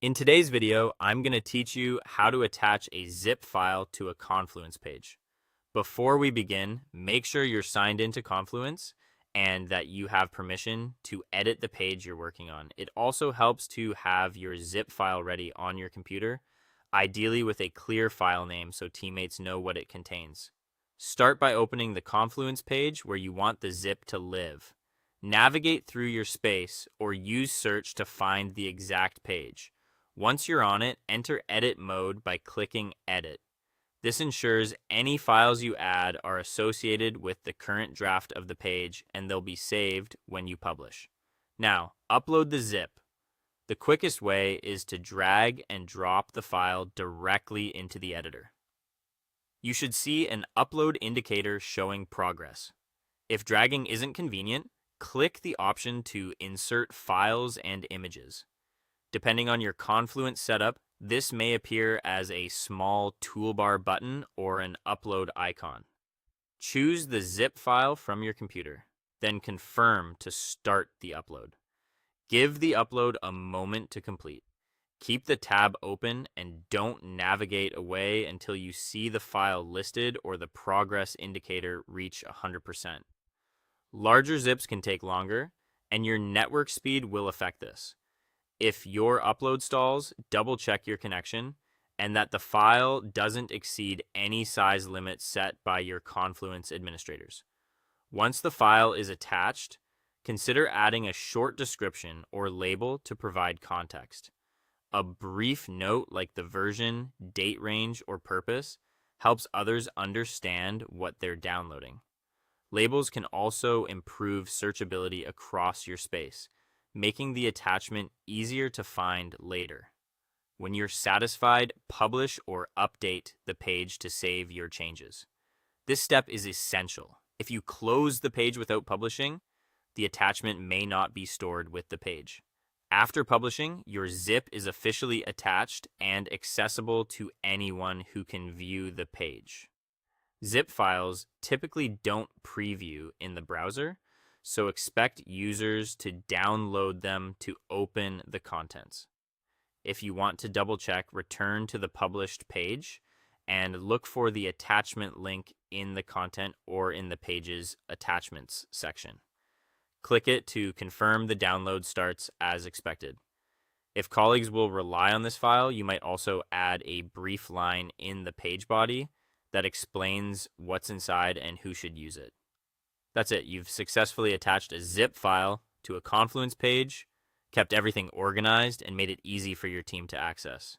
In today's video, I'm going to teach you how to attach a zip file to a Confluence page. Before we begin, make sure you're signed into Confluence and that you have permission to edit the page you're working on. It also helps to have your zip file ready on your computer, ideally with a clear file name so teammates know what it contains. Start by opening the Confluence page where you want the zip to live. Navigate through your space or use search to find the exact page. Once you're on it, enter edit mode by clicking edit. This ensures any files you add are associated with the current draft of the page and they'll be saved when you publish. Now, upload the zip. The quickest way is to drag and drop the file directly into the editor. You should see an upload indicator showing progress. If dragging isn't convenient, click the option to insert files and images. Depending on your Confluence setup, this may appear as a small toolbar button or an upload icon. Choose the zip file from your computer, then confirm to start the upload. Give the upload a moment to complete. Keep the tab open and don't navigate away until you see the file listed or the progress indicator reach 100%. Larger zips can take longer, and your network speed will affect this. If your upload stalls, double check your connection and that the file doesn't exceed any size limit set by your Confluence administrators. Once the file is attached, consider adding a short description or label to provide context. A brief note like the version, date range, or purpose helps others understand what they're downloading. Labels can also improve searchability across your space, making the attachment easier to find later. When you're satisfied, publish or update the page to save your changes. This step is essential. If you close the page without publishing, the attachment may not be stored with the page. After publishing, your zip is officially attached and accessible to anyone who can view the page. Zip files typically don't preview in the browser, so expect users to download them to open the contents. If you want to double check, return to the published page and look for the attachment link in the content or in the page's attachments section. Click it to confirm the download starts as expected. If colleagues will rely on this file, you might also add a brief line in the page body that explains what's inside and who should use it. That's it. You've successfully attached a zip file to a Confluence page, kept everything organized, and made it easy for your team to access.